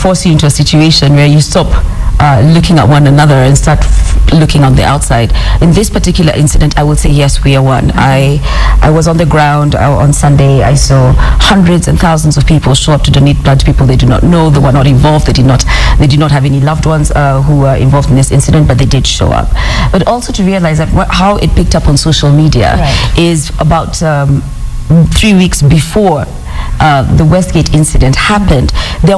force you into a situation where you stop looking at one another and start looking on the outside. In this particular incident, I would say yes, we are one. I was on the ground on Sunday. I saw hundreds and thousands of people show up to donate blood to people they do not know. They were not involved. They did not have any loved ones who were involved in this incident, but they did show up. But also to realize that how it picked up on social media is about 3 weeks before the Westgate incident happened. There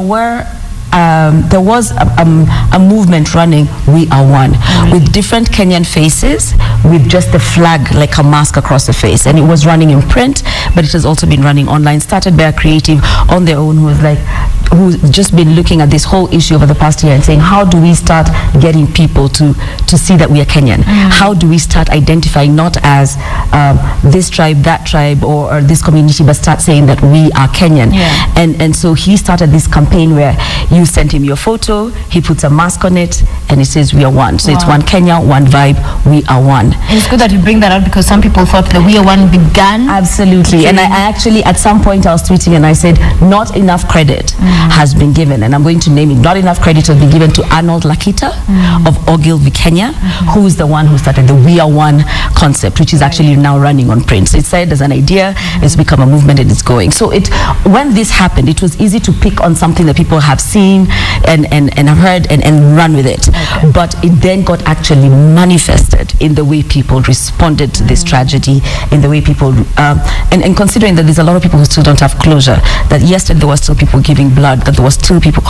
was a movement running, We Are One, with different Kenyan faces, with just the flag like a mask across the face. And it was running in print, but it has also been running online. Started by a creative on their own who's just been looking at this whole issue over the past year and saying, how do we start getting people to see that we are Kenyan? How do we start identifying not as this tribe, that tribe, or this community, but start saying that we are Kenyan? And so he started this campaign where you send him your photo, he puts a mask on it, and it says we are one. So it's one Kenya, one vibe, we are one. And it's good that you bring that out, because some people thought that we are one began. Absolutely. And I actually, at some point I was tweeting and I said, not enough credit has been given, and I'm going to name it, not enough credit has been given to Arnold Lakita of Ogilvy, Kenya, who is the one who started the We Are One concept, which is actually now running on print. So it started as an idea, it's become a movement, and it's going. So when this happened, it was easy to pick on something that people have seen and have heard and run with it. But it then got actually manifested in the way people responded to this tragedy, in the way people, and considering that there's a lot of people who still don't have closure, that yesterday there were still people giving blood, that there were still people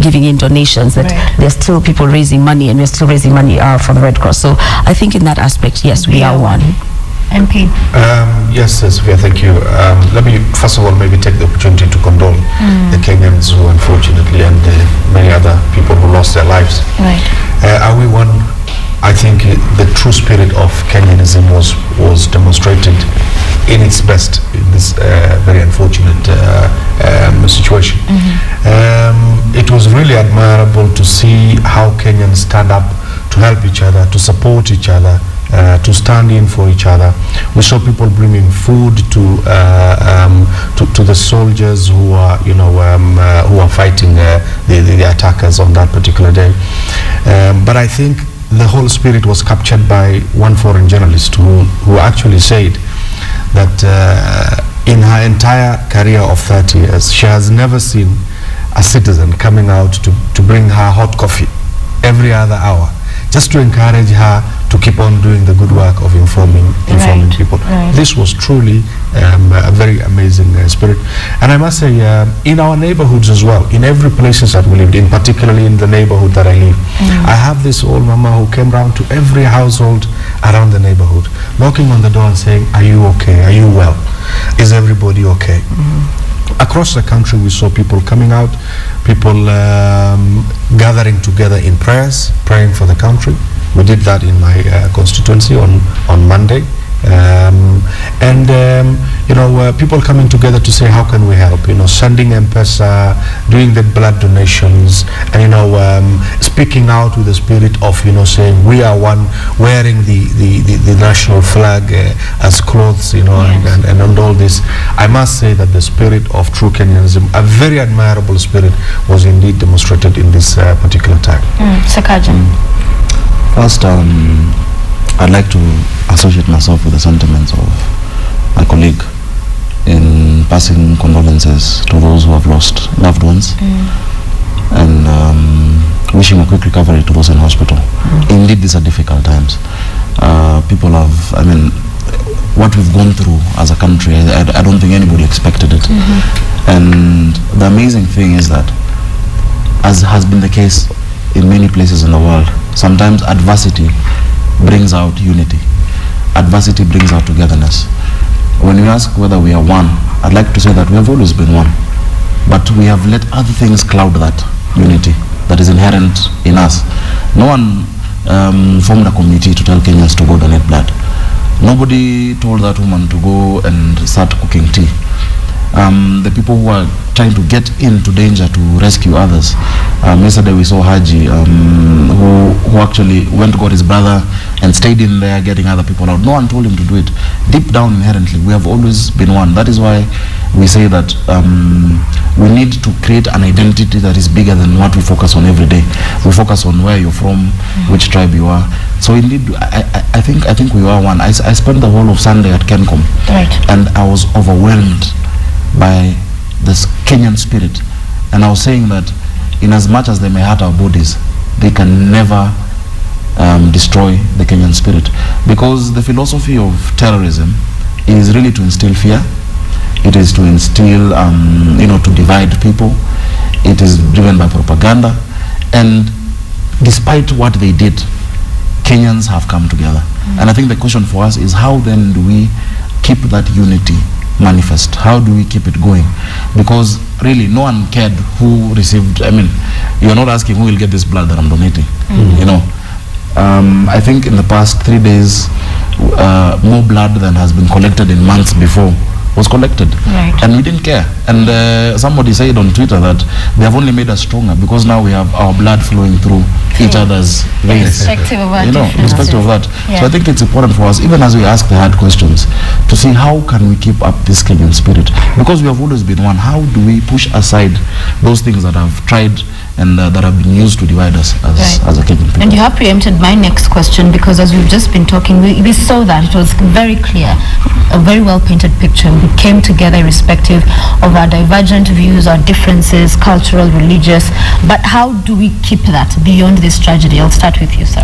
giving in donations, that there's still people raising money, and we're still raising money for the Red Cross. So I think in that aspect, yes, we are one. MP. Yes, Sophia, thank you. Let me first of all maybe take the opportunity to condole the Kenyans who unfortunately, and many other people who lost their lives. Are we one? I think the true spirit of Kenyanism was demonstrated in its best in this very unfortunate situation. It was really admirable to see how Kenyans stand up to help each other, to support each other, to stand in for each other. We saw people bringing food to the soldiers who are, who are fighting the attackers on that particular day. But I think the whole spirit was captured by one foreign journalist who actually said that in her entire career of 30 years, she has never seen a citizen coming out to bring her hot coffee every other hour, just to encourage her to keep on doing the good work of informing people. This was truly a very amazing spirit. And I must say, in our neighborhoods as well, in every places that we lived in, particularly in the neighborhood that I live, I have this old mama who came round to every household around the neighborhood, knocking on the door and saying, are you okay? Are you well? Is everybody okay? Across the country, we saw people coming out, people gathering together in prayers, praying for the country. We did that in my constituency on Monday. People coming together to say, how can we help? Sending M-Pesa, doing the blood donations, and speaking out with the spirit of saying we are one, wearing the national flag as clothes, and all this. I must say that the spirit of true Kenyanism, a very admirable spirit, was indeed demonstrated in this particular time. Sakajan. First, I'd like to associate myself with the sentiments of my colleague in passing condolences to those who have lost loved ones and wishing a quick recovery to those in hospital. Indeed, these are difficult times. People have, what we've gone through as a country, I don't think anybody expected it. And the amazing thing is that, as has been the case in many places in the world, sometimes adversity brings out unity. Adversity brings out togetherness. When you ask whether we are one, I'd like to say that we have always been one, but we have let other things cloud that unity that is inherent in us. No one formed a committee to tell Kenyans to go donate blood. Nobody told that woman to go and start cooking tea. The people who are trying to get into danger to rescue others. Yesterday we saw Haji, who actually went to got his brother and stayed in there getting other people out. No one told him to do it. Deep down inherently, we have always been one. That is why we say that we need to create an identity that is bigger than what we focus on every day. We focus on where you're from, which tribe you are. So indeed, I think we are one. I spent the whole of Sunday at Kencom, and I was overwhelmed by this Kenyan spirit. And I was saying that in as much as they may hurt our bodies, they can never destroy the Kenyan spirit, because the philosophy of terrorism is really to instill fear. It is to instill, to divide people. It is driven by propaganda, and despite what they did, Kenyans have come together. And I think the question for us is, how then do we keep that unity manifest? How do we keep it going? Because really no one cared who received. I mean, you're not asking who will get this blood that I'm donating. I think in the past 3 days, more blood than has been collected in months before was collected, and we didn't care. And somebody said on Twitter that they have only made us stronger because now we have our blood flowing through each other's veins. Irrespective of irrespective of that. So I think it's important for us, even as we ask the hard questions, to see how can we keep up this Kenyan spirit, because we have always been one. How do we push aside those things that have tried and that have been used to divide us as a Kenyan people? And you have preempted my next question, because as we've just been talking, we saw that it was very clear, a very well painted picture. We came together irrespective of our divergent views, our differences, cultural, religious. But how do we keep that beyond this tragedy? I'll start with you, sir.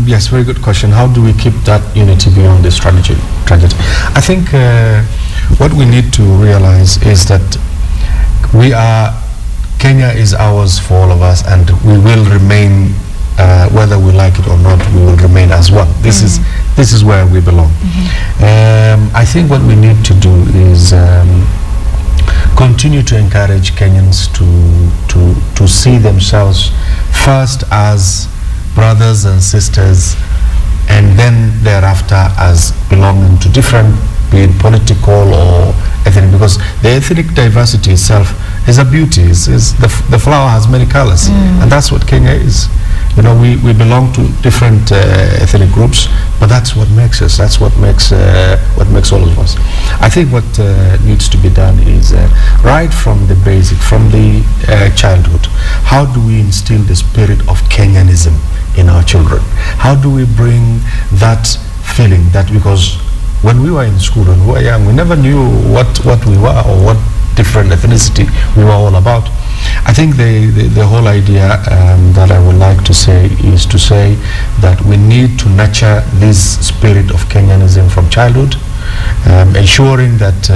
Yes, very good question. How do we keep that unity beyond this tragedy? I think what we need to realize is that Kenya is ours for all of us, and we will remain, whether we like it or not, we will remain as one. This is where we belong. I think what we need to do is continue to encourage Kenyans to see themselves first as brothers and sisters, and then thereafter as belonging to different, be it political or ethnic, because the ethnic diversity itself is a beauty. The flower has many colors, and that's what Kenya is. We belong to different ethnic groups, but that's what makes us. That's what makes all of us. I think what needs to be done is right from the basic, from the childhood. How do we instill the spirit of Kenyanism in our children? How do we bring that feeling that, because when we were in school and we were young, we never knew what we were or what different ethnicity we were all about. I think the whole idea that I would like to say is to say that we need to nurture this spirit of Kenyanism from childhood, ensuring that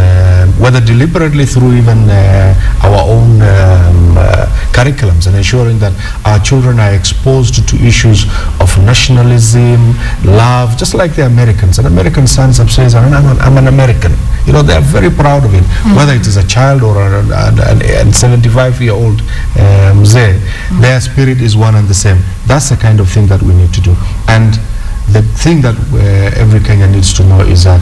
whether deliberately through even our own curriculums, and ensuring that our children are exposed to issues of nationalism, love, just like the Americans. An American stands up, says, I'm an American. They are very proud of it, whether it is a child or a 75-year-old their spirit is one and the same. That's the kind of thing that we need to do. And the thing that every Kenyan needs to know is that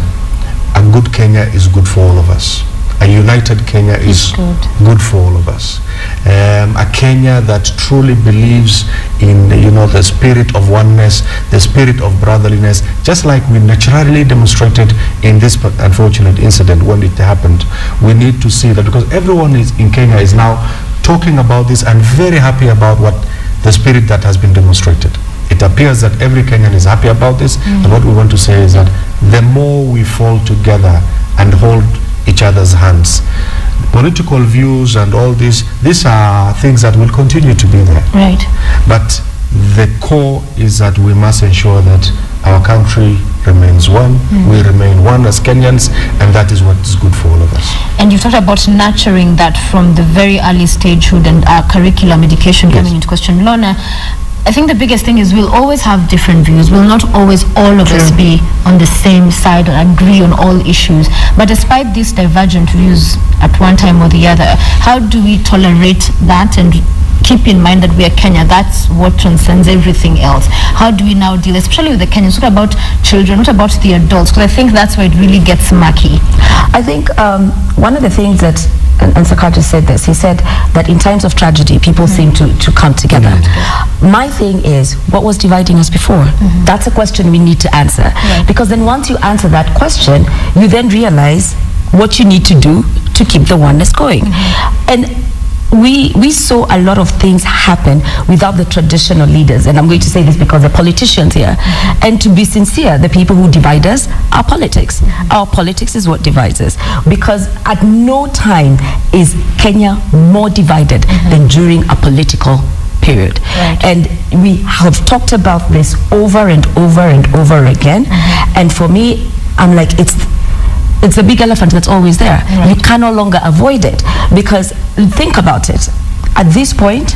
a good Kenya is good for all of us. A united Kenya is good for all of us. A Kenya that truly believes in the spirit of oneness, the spirit of brotherliness, just like we naturally demonstrated in this unfortunate incident when it happened. We need to see that, because everyone in Kenya is now talking about this and very happy about what the spirit that has been demonstrated. It appears that every Kenyan is happy about this, and what we want to say is that the more we fall together and hold each other's hands, political views and all these are things that will continue to be there. Right. But the core is that we must ensure that our country remains one, we remain one as Kenyans, and that is what is good for all of us. And you talked about nurturing that from the very early stagehood and our curriculum education coming into question. Lorna, I think the biggest thing is we'll always have different views. We'll not always all of us be on the same side or agree on all issues. But despite these divergent views at one time or the other, how do we tolerate that and keep in mind that we are Kenya? That's what transcends everything else. How do we now deal, especially with the Kenyans? What about children? What about the adults? Because I think that's where it really gets murky. I think one of the things that, and Sakar just said this, he said that in times of tragedy, people seem to come together. My thing is, what was dividing us before? That's a question we need to answer. Because then once you answer that question, you then realize what you need to do to keep the oneness going. And we saw a lot of things happen without the traditional leaders, and I'm going to say this because the politicians here, and to be sincere, the people who divide us are politics. Our politics is what divides us, because at no time is Kenya more divided than during a political period. Right. And we have talked about this over and over and over again, and for me, I'm like, it's a big elephant that's always there. Right. You can no longer avoid it, because think about it. At this point,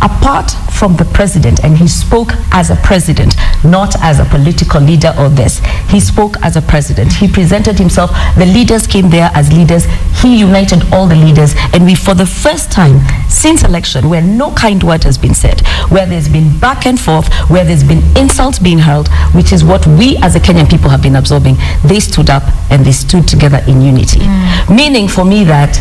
apart from the president, and he spoke as a president, not as a political leader or this, he spoke as a president. He presented himself. The leaders came there as leaders. He united all the leaders, and we, for the first time since election, where no kind word has been said, where there's been back and forth, where there's been insults being hurled, which is what we as the Kenyan people have been absorbing, they stood up and they stood together in unity. Meaning for me that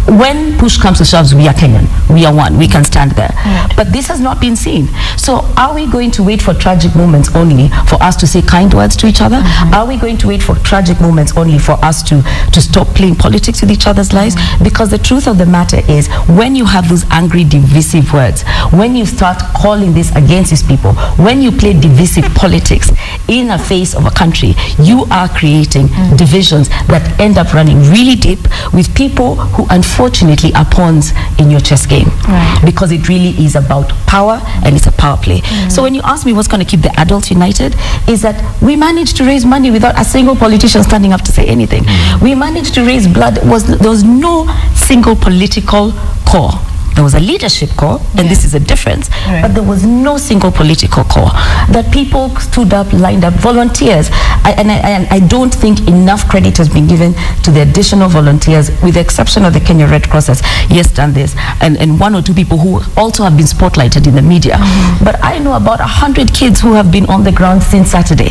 when push comes to shove, we are Kenyan. We are one. We can stand there. Right. But this has not been seen. So are we going to wait for tragic moments only for us to say kind words to each other? Are we going to wait for tragic moments only for us to stop playing politics with each other's lives? Because the truth of the matter is, when you have those angry, divisive words, when you start calling this against these people, when you play divisive politics in the face of a country, you are creating divisions that end up running really deep with people who unfortunately are pawns in your chess game. Right. Because it really is about power, and it's a power play. So when you ask me what's going to keep the adults united, is that we managed to raise money without a single politician standing up to say anything. We managed to raise blood. There was no single political core. There was a leadership core, and this is a difference, but there was no single political core. That people stood up, lined up, volunteers. I don't think enough credit has been given to the additional volunteers, with the exception of the Kenya Red Cross has done this, and one or two people who also have been spotlighted in the media. But I know about 100 kids who have been on the ground since Saturday,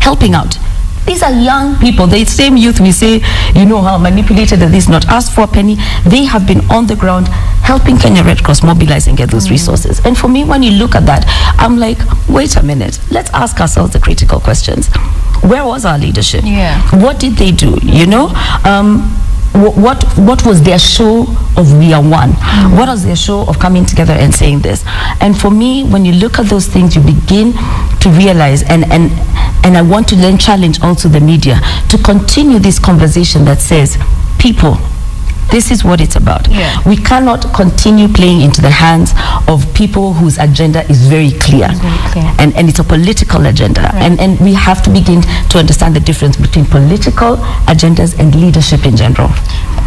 helping out. These are young people, the same youth we say, you know, how manipulated and this, not asked for a penny. They have been on the ground helping Kenya Red Cross mobilize and get those resources. And for me, when you look at that, I'm like, wait a minute, let's ask ourselves the critical questions. Where was our leadership? What did they do? You know, what was their show of we are one? What was their show of coming together and saying this? And for me, when you look at those things, you begin to realize, and I want to then challenge also the media to continue this conversation that says, people, this is what it's about. We cannot continue playing into the hands of people whose agenda is very clear. And it's a political agenda. And we have to begin to understand the difference between political agendas and leadership in general.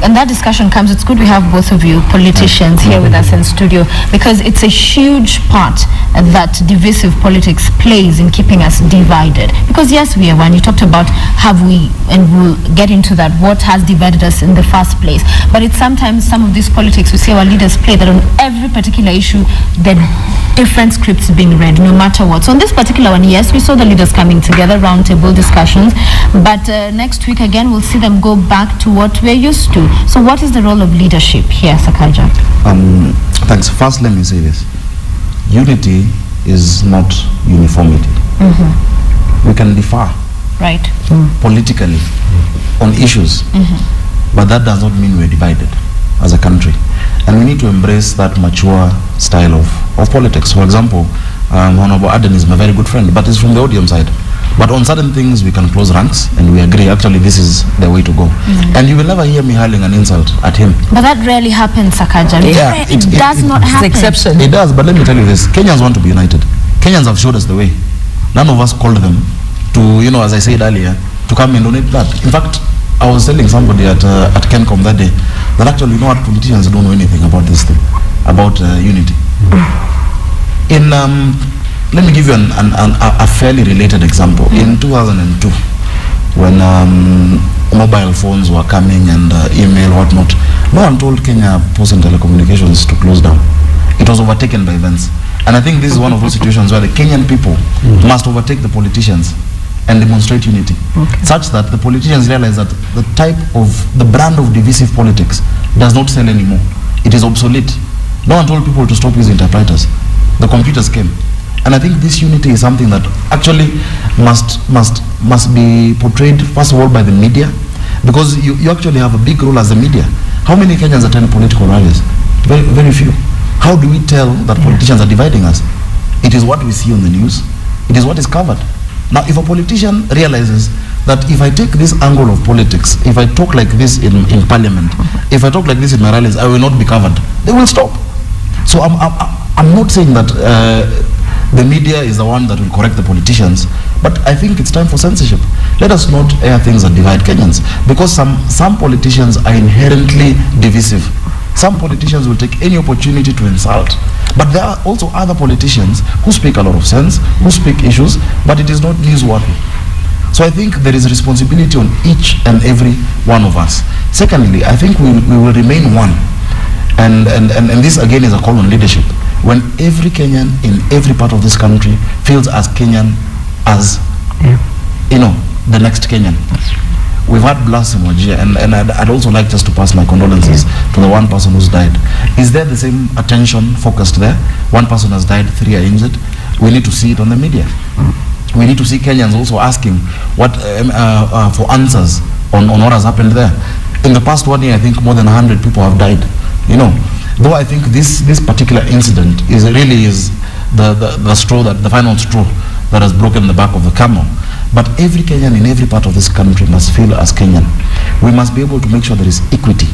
And that discussion comes, it's good we have both of you politicians here with us in studio, because it's a huge part that divisive politics plays in keeping us divided. Because yes, we are one. You talked about have we, and we'll get into that, what has divided us in the first place. But it's sometimes some of these politics we see our leaders play, that on every particular issue, the different scripts being read, no matter what. So on this particular one, yes, we saw the leaders coming together, roundtable discussions, but next week again, we'll see them go back to what we're used to. So what is the role of leadership here, Sakaja? Thanks. First, let me say this. Unity is not uniformity. We can differ politically on issues, but that does not mean we're divided as a country. And we need to embrace that mature style of politics. For example, Honorable Aden is my very good friend, but he's from the ODM side. But on certain things, we can close ranks, and we agree, actually, this is the way to go. And you will never hear me hurling an insult at him. But that rarely happens, Sakaja. It does not happen. It's exception. It does, but let me tell you this. Kenyans want to be united. Kenyans have showed us the way. None of us called them to, you know, as I said earlier, to come and donate that. In fact, I was telling somebody at Kencom that day that actually, you know what, politicians don't know anything about this thing, about unity. Let me give you a fairly related example. In 2002, when mobile phones were coming and email, whatnot, no one told Kenya Post and Telecommunications to close down. It was overtaken by events. And I think this is one of those situations where the Kenyan people must overtake the politicians and demonstrate unity, such that the politicians realize that the brand of divisive politics does not sell anymore. It is obsolete. No one told people to stop using typewriters. The computers came. And I think this unity is something that actually must be portrayed, first of all, by the media, Because you actually have a big role as the media. How many Kenyans attend political rallies? Very, very few. How do we tell that politicians are dividing us? It is what we see on the news. It is what is covered. Now, if a politician realizes that if I take this angle of politics, if I talk like this in parliament, if I talk like this in my rallies, I will not be covered, they will stop. So I'm not saying that the media is the one that will correct the politicians, but I think it's time for censorship. Let us not air things that divide Kenyans, because some politicians are inherently divisive. Some politicians will take any opportunity to insult, but there are also other politicians who speak a lot of sense, who speak issues, but it is not newsworthy. So I think there is a responsibility on each and every one of us. Secondly, I think we will remain one. And this again is a call on leadership. When every Kenyan in every part of this country feels as Kenyan as, the next Kenyan. We've had blasts in Wajir, and I'd also like just to pass my condolences to the one person who's died. Is there the same attention focused there? One person has died, 3 are injured. We need to see it on the media. We need to see Kenyans also asking for answers on what has happened there. In the past 1 year, I think more than 100 people have died. Though I think this particular incident is the straw, the final straw that has broken the back of the camel. But every Kenyan in every part of this country must feel as Kenyan. We must be able to make sure there is equity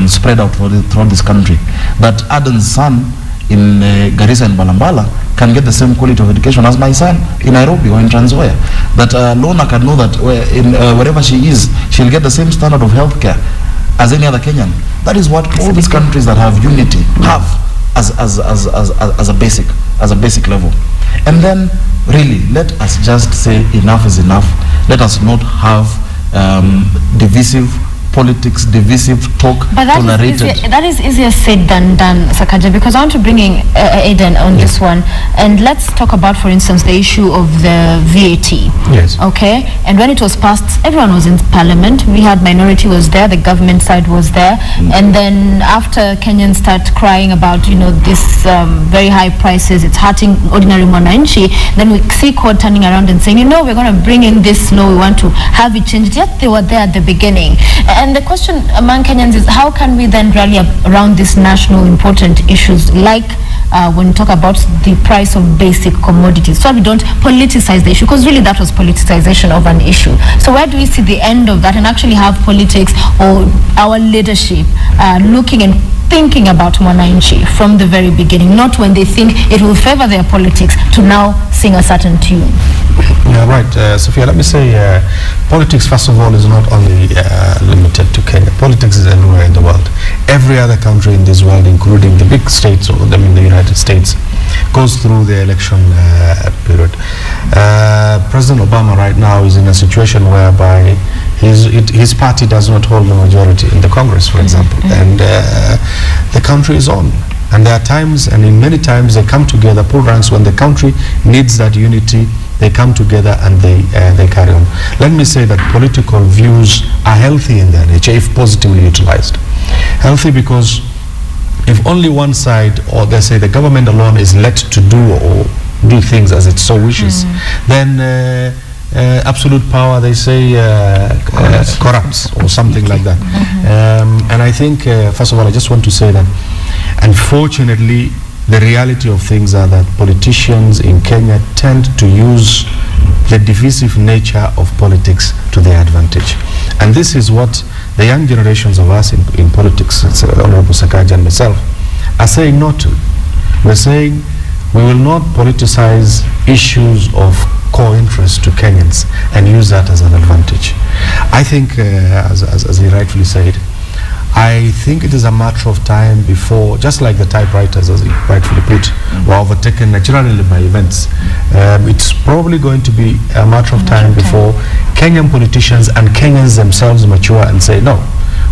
spread out throughout this country. That Aden's son in Garissa and Balambala can get the same quality of education as my son in Nairobi or in Trans Nzoia. That Lona can know that wherever she is, she'll get the same standard of healthcare as any other Kenyan. That is what all these countries that have unity have as a basic level. And then really let us just say enough is enough. Let us not have divisive politics, divisive talk, but that is easier said than done, Sakaja, because I want to bring in Aiden on this one, and let's talk about, for instance, the issue of the VAT. Yes. Okay, and when it was passed, everyone was in parliament. We had minority was there, the government side was there, and then after Kenyans start crying about this very high prices, it's hurting ordinary mwananchi, then we see court turning around and saying, we're going to bring in this law, we want to have it changed. Yet they were there at the beginning. And the question among Kenyans is, how can we then rally around these national important issues, like when we talk about the price of basic commodities, so we don't politicize the issue, because really that was politicization of an issue. So where do we see the end of that and actually have politics or our leadership looking and thinking about mwananchi from the very beginning, not when they think it will favor their politics to now sing a certain tune? Yeah, right. Sophia, let me say politics, first of all, is not only limited to Kenya. Politics is everywhere in the world. Every other country in this world, including the big states, or the United States, goes through the election period. President Obama right now is in a situation whereby his party does not hold the majority in the Congress, for example, and the country is on. And there are times, and in many times, they come together, pull ranks when the country needs that unity. They come together and they carry on. Let me say that political views are healthy in their nature if positively utilized. Healthy because if only one side, or they say the government alone, is let to do things as it so wishes, then absolute power, they say, corrupts or something like that. And I think, first of all, I just want to say that, unfortunately, the reality of things are that politicians in Kenya tend to use the divisive nature of politics to their advantage. And this is what the young generations of us in politics, Honorable Sakaja and myself, are saying not to. We're saying we will not politicize issues of core interest to Kenyans and use that as an advantage. I think, as he rightfully said, I think it is a matter of time before, just like the typewriters, as he rightfully put, were overtaken naturally by events. It's probably going to be a matter of time before Kenyan politicians and Kenyans themselves mature and say, no,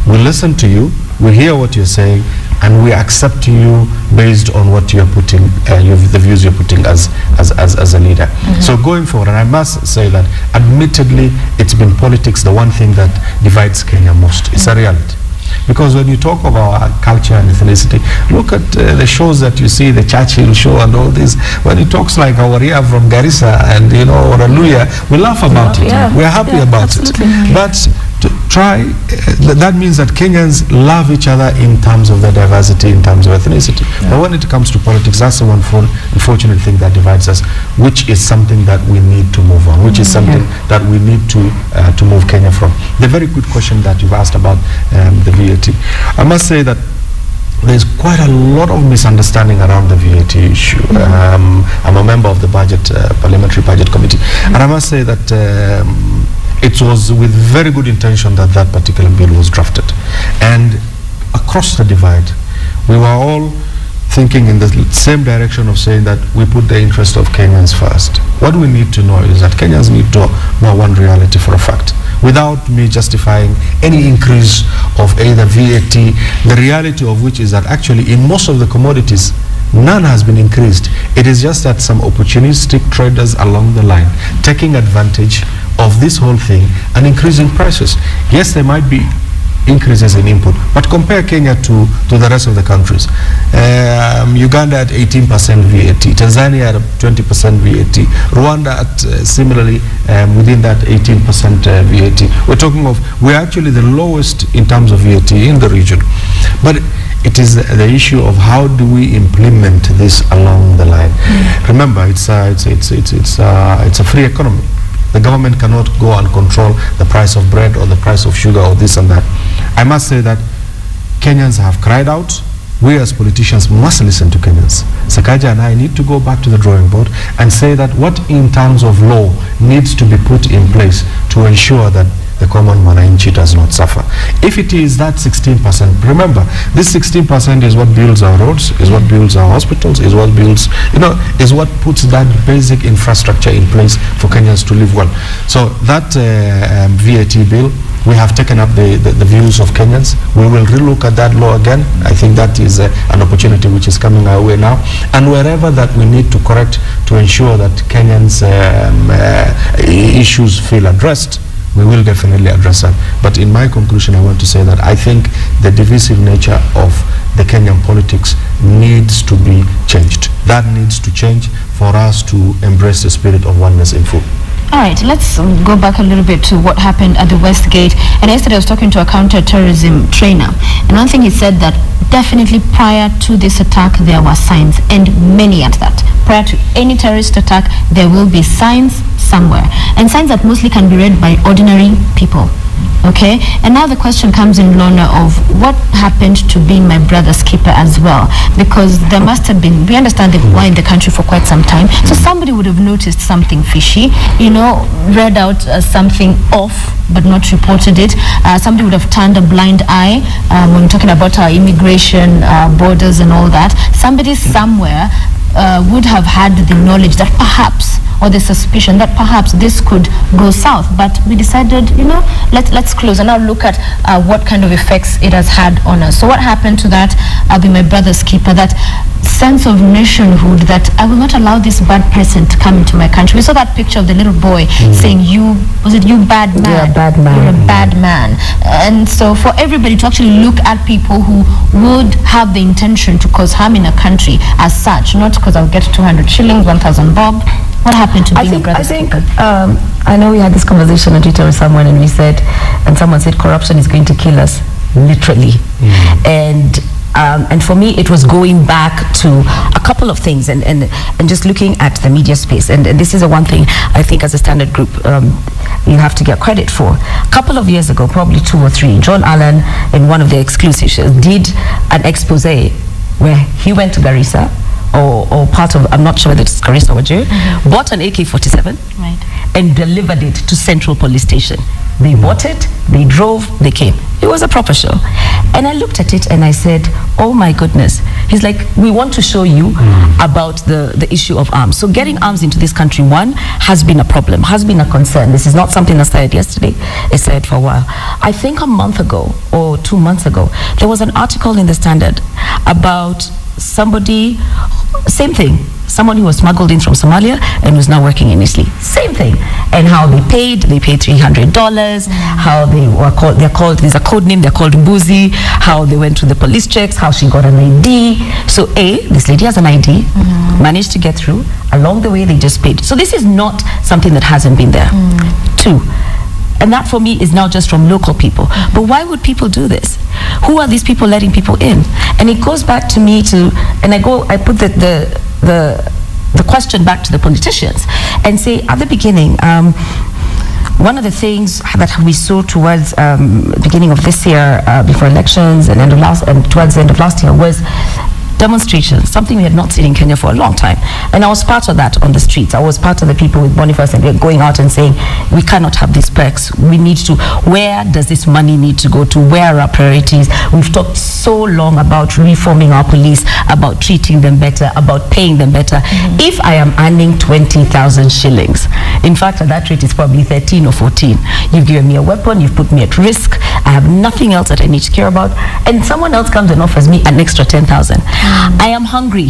we listen to you, we hear what you're saying, and we accept you based on what you're putting, the views you're putting as a leader. So going forward, and I must say that admittedly, it's been politics, the one thing that divides Kenya most. It's a reality. Because when you talk about our culture and ethnicity, look at the shows that you see, the Churchill show and all this. When he talks like our Ria from Garissa and or a Luya, we laugh about it. Yeah. We're happy about it. But that means that Kenyans love each other in terms of their diversity, in terms of ethnicity. But when it comes to politics, that's the one unfortunate thing that divides us, which is something that we need to move on, which is something that we need to move Kenya from. The very good question that you've asked about the VAT. I must say that there's quite a lot of misunderstanding around the VAT issue. I'm a member of the Parliamentary Budget Committee, and I must say that it was with very good intention that that particular bill was drafted. And across the divide, we were all thinking in the same direction of saying that we put the interest of Kenyans first. What we need to know is that Kenyans need to know one reality for a fact. Without me justifying any increase of either VAT, the reality of which is that actually in most of the commodities, none has been increased. It is just that some opportunistic traders along the line taking advantage of this whole thing and increasing prices. Yes, there might be increases in input, but compare Kenya to the rest of the countries. Uganda at 18% VAT, Tanzania at 20% VAT, Rwanda at similarly within that 18% VAT. We're actually the lowest in terms of VAT in the region. But it is the issue of how do we implement this along the line. Remember, it's a free economy. The government cannot go and control the price of bread or the price of sugar or this and that. I must say that Kenyans have cried out. We as politicians must listen to Kenyans. Sakaja and I need to go back to the drawing board and say that what in terms of law needs to be put in place to ensure that the common mwananchi does not suffer. If it is that 16%, remember, this 16% is what builds our roads, is what builds our hospitals, is what builds, is what puts that basic infrastructure in place for Kenyans to live well. So that VAT bill, we have taken up the views of Kenyans. We will relook at that law again. I think that is an opportunity which is coming our way now. And wherever that we need to correct to ensure that Kenyans' issues feel addressed, we will definitely address that. But in my conclusion, I want to say that I think the divisive nature of the Kenyan politics needs to be changed. That needs to change for us to embrace the spirit of oneness in full. All right, let's go back a little bit to what happened at the West Gate. And yesterday I was talking to a counter-terrorism trainer. And one thing he said that definitely prior to this attack, there were signs, and many at that. Prior to any terrorist attack, there will be signs somewhere. And signs that mostly can be read by ordinary people. Okay, and now the question comes in, Lorna, of what happened to being my brother's keeper as well, because there must have been, we understand they were in the country for quite some time, so somebody would have noticed something fishy, read out something off but not reported it. Somebody would have turned a blind eye when we're talking about our immigration borders and all that. Somebody somewhere would have had the knowledge that perhaps, or the suspicion that perhaps this could go south. But we decided, let's close and now look at what kind of effects it has had on us. So what happened to that? I'll be my brother's keeper, that sense of nationhood, that I will not allow this bad person to come into my country. We saw that picture of the little boy saying, you bad man? You're a bad man. You're a bad man. And so for everybody to actually look at people who would have the intention to cause harm in a country as such, not because I'll get 200 shillings, 1,000 bob. What happened to being a brother's keeper? I know we had this conversation on Twitter with someone, and someone said corruption is going to kill us, literally. And for me, it was going back to a couple of things and just looking at the media space. And this is the one thing I think as a Standard Group you have to get credit for. A couple of years ago, probably 2 or 3, John Allen, in one of the exclusive shows, did an expose where he went to Garissa, or part of, I'm not sure whether it's Garissa or Wajir, bought an AK-47 and delivered it to Central Police Station. They bought it, they drove, they came. It was a proper show. And I looked at it and I said, oh my goodness. He's like, we want to show you about the issue of arms. So getting arms into this country, one, has been a problem, has been a concern. This is not something that started yesterday. It started for a while. I think a month ago or 2 months ago, there was an article in the Standard about somebody, same thing, someone who was smuggled in from Somalia and was now working in Italy. Same thing. And how they paid $300, how they're called, there's a code name, they're called Mbuzi, how they went to the police checks, how she got an ID. So this lady has an ID, managed to get through. Along the way, they just paid. So this is not something that hasn't been there. 2, And that for me is now just from local people. But why would people do this? Who are these people letting people in? And it goes back to me and I put the question back to the politicians and say, at the beginning, one of the things that we saw towards the beginning of this year, before elections and towards the end of last year, was demonstrations, something we had not seen in Kenya for a long time. And I was part of that on the streets. I was part of the people with Boniface and going out and saying, we cannot have these perks. We need to, where does this money need to go to? Where are our priorities? We've talked so long about reforming our police, about treating them better, about paying them better. If I am earning 20,000 shillings, in fact, at that rate, it's probably 13 or 14. You've given me a weapon, you've put me at risk, I have nothing else that I need to care about, and someone else comes and offers me an extra 10,000. I am hungry.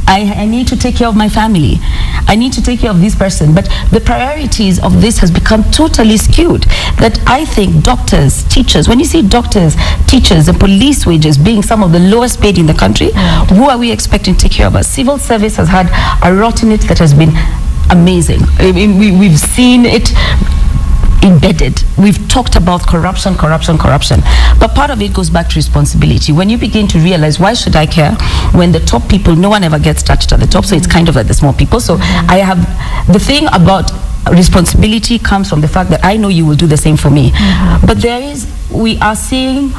I need to take care of my family. I need to take care of this person. But the priorities of this has become totally skewed. That I think doctors, teachers, when you see doctors, teachers, and police wages being some of the lowest paid in the country, who are we expecting to take care of us? Civil service has had a rot in it that has been amazing. We've seen it embedded. We've talked about corruption. But part of it goes back to responsibility. When you begin to realize, why should I care when the top people, no one ever gets touched at the top, so it's kind of like the small people. So I have, the thing about responsibility comes from the fact that I know you will do the same for me. But we are seeing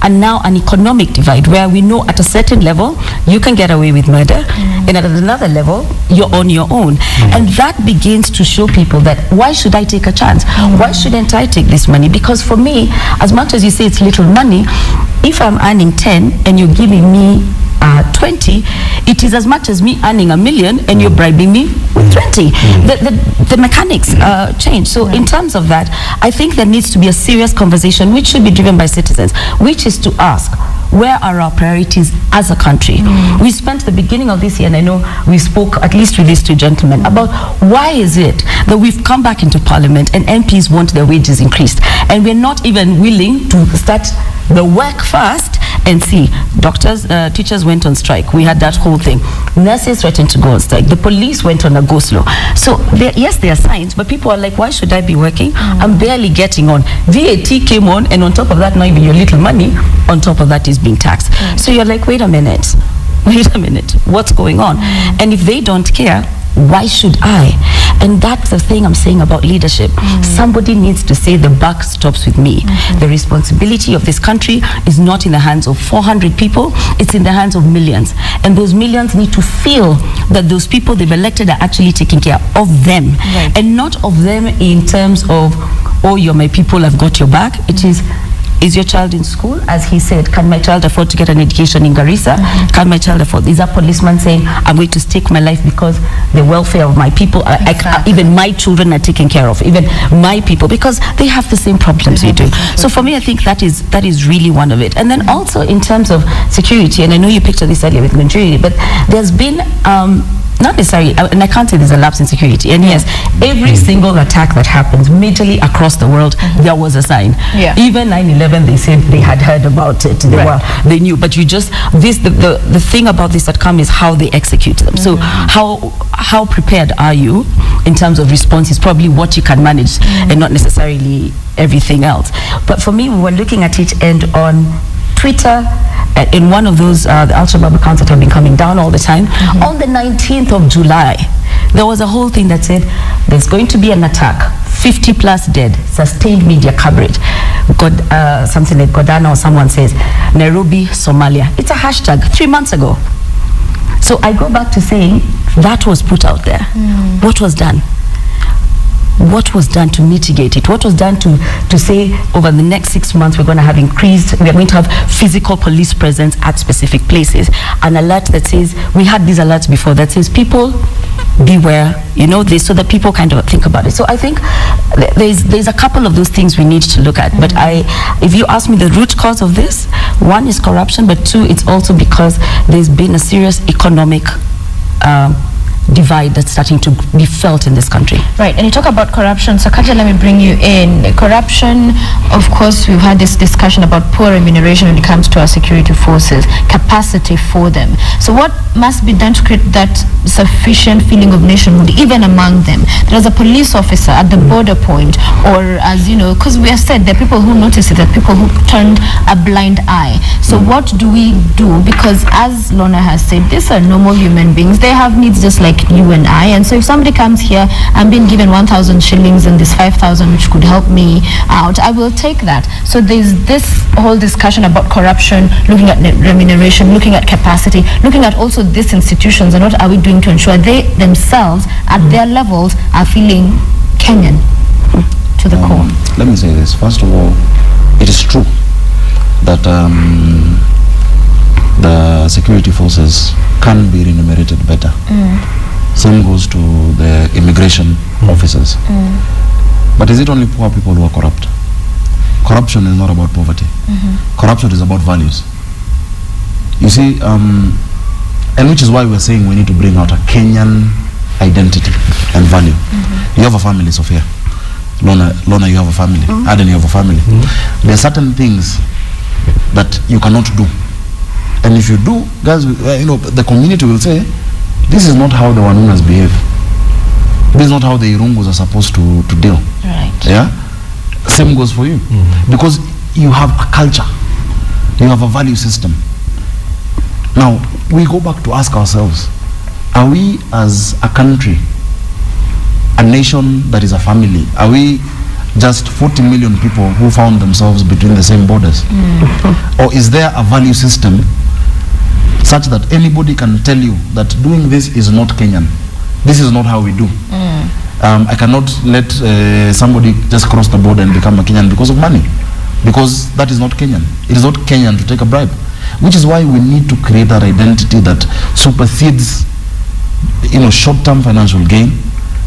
now an economic divide where we know at a certain level you can get away with murder, and at another level you're on your own. And that begins to show people that, why should I take a chance? Why shouldn't I take this money? Because for me, as much as you say it's little money, if I'm earning 10 and you're giving me 20, it is as much as me earning $1 million and you're bribing me with 20. The mechanics change. So in terms of that, I think there needs to be a serious conversation which should be driven by citizens, which is to ask, where are our priorities as a country? We spent the beginning of this year, and I know we spoke at least with these two gentlemen, about why is it that we've come back into parliament and MPs want their wages increased, and we're not even willing to start the work first and see. Doctors, teachers went on strike. We had that whole thing. Nurses threatened to go on strike. The police went on a go slow. So yes, there are signs, but people are like, why should I be working? I'm barely getting on. VAT came on, and on top of that, not even your little money, on top of that is being taxed. So you're like, wait a minute, what's going on? And if they don't care, why should I? And that's the thing I'm saying about leadership. Somebody needs to say, the buck stops with me. The responsibility of this country is not in the hands of 400 people, it's in the hands of millions. And those millions need to feel that those people they've elected are actually taking care of them. And not of them in terms of, oh, you're my people, I've got your back. It is your child in school? As he said, can my child afford to get an education in Garissa? Can my child afford? Is a policeman saying, I'm going to stake my life because the welfare of my people, even my children are taken care of, even my people, because they have the same problems we do. So for me, I think that is really one of it. And then also in terms of security, and I know you picked up this earlier with Manjuri, but there's been not necessarily, and I can't say there's a lapse in security. And yes, every single attack that happens majorly across the world, there was a sign. Even 9/11, they said they had heard about it. They knew, but the thing about this outcome is how they execute them. So how prepared are you in terms of response is probably what you can manage, and not necessarily everything else. But for me, we were looking at it, and on Twitter, in one of those the Al-Shabaab accounts that have been coming down all the time, on the 19th of July, there was a whole thing that said there's going to be an attack, 50 plus dead, sustained media coverage. Something like Godana or someone says Nairobi, Somalia. It's a hashtag 3 months ago. So I go back to saying that was put out there. What was done? What was done to mitigate it? What was done to say over the next 6 months we're going to have physical police presence at specific places? An alert that says, we had these alerts before that says, people beware, so that people kind of think about it. So I think there's a couple of those things we need to look at. But if you ask me the root cause of this, one is corruption, but two, it's also because there's been a serious economic divide that's starting to be felt in this country. Right, and you talk about corruption. Sakaja, let me bring you in. Corruption, of course, we've had this discussion about poor remuneration when it comes to our security forces, capacity for them. So what must be done to create that sufficient feeling of nationhood, even among them? There's a police officer at the border point, or as you know, because we have said there are people who notice it, there are people who turned a blind eye. So what do we do? Because as Lorna has said, these are normal human beings. They have needs just like you and I. And so if somebody comes here, I'm being given 1,000 shillings and this 5,000 which could help me out, I will take that. So there's this whole discussion about corruption, looking at remuneration, looking at capacity, looking at also these institutions and what are we doing to ensure they themselves at their levels are feeling Kenyan to the core. Let me say this. First of all, it is true that the security forces can be remunerated better. Same goes to the immigration officers. But is it only poor people who are corrupt? Corruption is not about poverty. Corruption is about values. You see, and which is why we're saying we need to bring out a Kenyan identity and value. You have a family, Sophia. Lorna, you have a family. Aden, you have a family. There are certain things that you cannot do. And if you do, guys, the community will say, this is not how the Wanunas behave. This is not how the Irungus are supposed to deal. Right. Yeah? Same goes for you. Because you have a culture. You have a value system. Now, we go back to ask ourselves, are we as a country, a nation that is a family? Are we just 40 million people who found themselves between the same borders? Or is there a value system such that anybody can tell you that doing this is not Kenyan? This is not how we do. I cannot let somebody just cross the border and become a Kenyan because of money. Because that is not Kenyan. It is not Kenyan to take a bribe. Which is why we need to create that identity that supersedes short-term financial gain,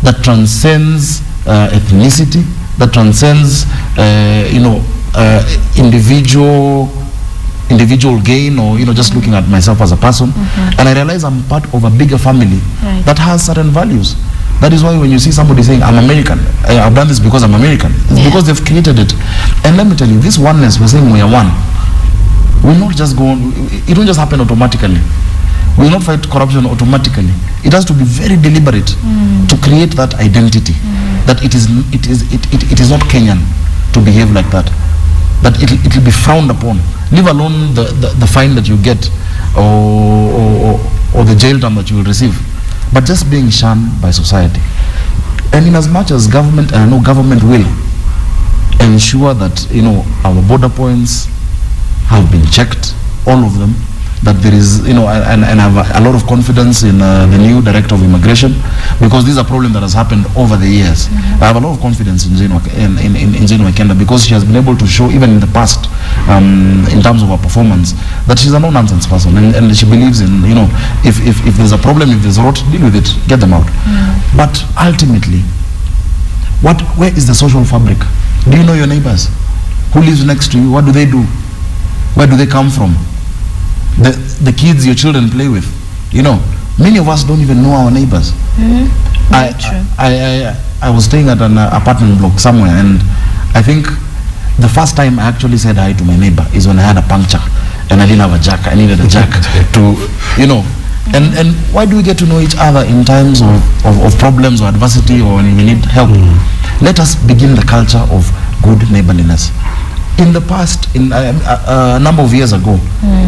that transcends ethnicity, that transcends individual gain, or just looking at myself as a person. And I realize I'm part of a bigger family that has certain values. That is why when you see somebody saying, I'm American, I've done this because I'm American, it's because they've created it. And let me tell you, this oneness, we're saying we are one, will not just go on, it won't just happen automatically. We will not fight corruption automatically. It has to be very deliberate to create that identity, that it is not Kenyan to behave like that, that it will be frowned upon, leave alone the fine that you get or the jail term that you will receive, but just being shunned by society. And in as much as government, and I know government will ensure that our border points have been checked, all of them, that there is, and I have a lot of confidence in the new director of immigration, because this is a problem that has happened over the years. I have a lot of confidence in Jane Wakenda, because she has been able to show, even in the past, in terms of her performance, that she's a no-nonsense person, and she believes in, if there's a problem, if there's a rot, deal with it, get them out. But ultimately, where is the social fabric? Do you know your neighbors? Who lives next to you? What do they do? Where do they come from? The kids your children play with, many of us don't even know our neighbors. I was staying at an apartment block somewhere, and I think the first time I actually said hi to my neighbor is when I had a puncture and I didn't have a jack. I needed a jack to, and why do we get to know each other in times of problems or adversity, or when we need help? Let us begin the culture of good neighborliness. In the past, a number of years ago,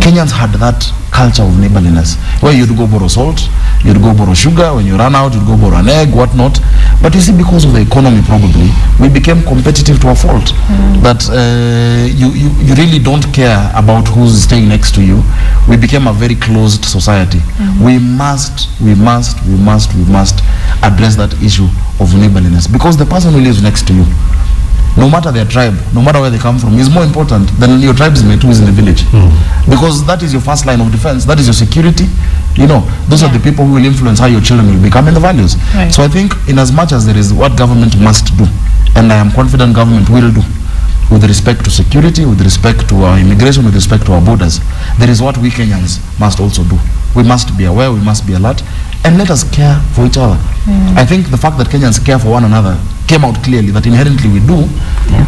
Kenyans had that culture of neighborliness, where you'd go borrow salt, you'd go borrow sugar, when you run out, you'd go borrow an egg, whatnot. But you see, because of the economy probably, we became competitive to a fault. That you really don't care about who's staying next to you. We became a very closed society. We must address that issue of neighborliness, because the person who lives next to you, no matter their tribe, no matter where they come from, is more important than your tribesmate who is in the village. Because that is your first line of defense, that is your security. Those are the people who will influence how your children will become, and the values. So I think, in as much as there is what government must do, and I am confident government will do, with respect to security, with respect to our immigration, with respect to our borders, there is what we Kenyans must also do. We must be aware, we must be alert, and let us care for each other. I think the fact that Kenyans care for one another came out clearly, that inherently we do.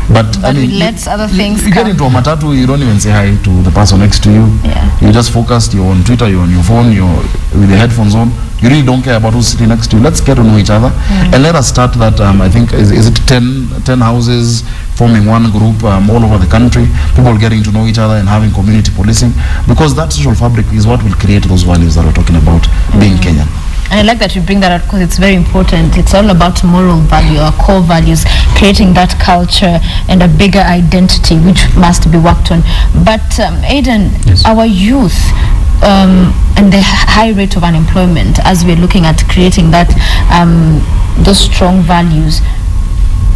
But I mean, we let other things you get into a matatu, you don't even say hi to the person next to you. You're just focused, you're on Twitter, you're on your phone, you're with the headphones on. You really don't care about who's sitting next to you. Let's get to know each other. And let us start that, I think, is it 10 houses forming one group all over the country, people getting to know each other and having community policing, because that social fabric is what will create those values that we're talking about being Kenyan. And I like that you bring that out because it's very important. It's all about moral value, our core values, creating that culture and a bigger identity which must be worked on. But Aidan, our youth and the high rate of unemployment, as we're looking at creating that those strong values,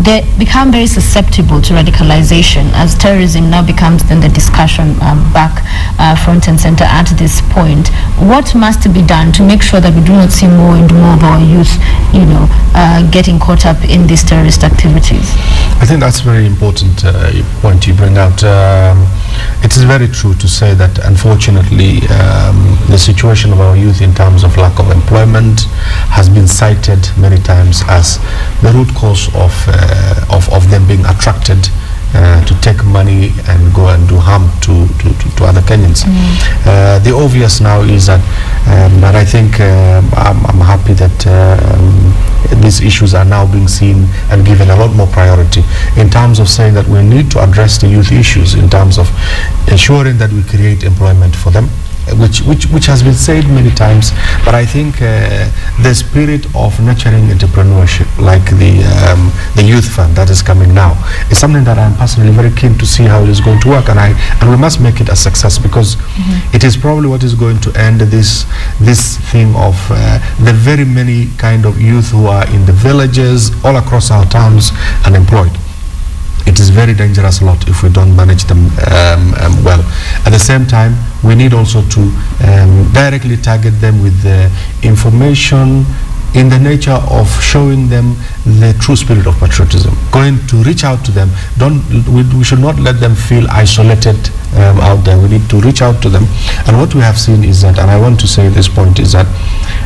they become very susceptible to radicalization, as terrorism now becomes then the discussion back front and center at this point. What must be done to make sure that we do not see more and more of our youth, getting caught up in these terrorist activities? I think that's a very important point you bring out. It is very true to say that, unfortunately, the situation of our youth in terms of lack of employment has been cited many times as the root cause of them being attracted to take money and go and do harm to other Kenyans. The obvious now is that, and I think I'm happy that these issues are now being seen and given a lot more priority in terms of saying that we need to address the youth issues in terms of ensuring that we create employment for them, which has been said many times, but I think the spirit of nurturing entrepreneurship, like the youth fund that is coming now, is something that I'm personally very keen to see how it is going to work, and we must make it a success, because it is probably what is going to end this thing of the very many kind of youth who are in the villages all across our towns unemployed. It is very dangerous lot if we don't manage them well. At the same time, we need also to directly target them with the information in the nature of showing them the true spirit of patriotism. Going to reach out to them. We should not let them feel isolated out there. We need to reach out to them. And what we have seen is that, and I want to say this point, is that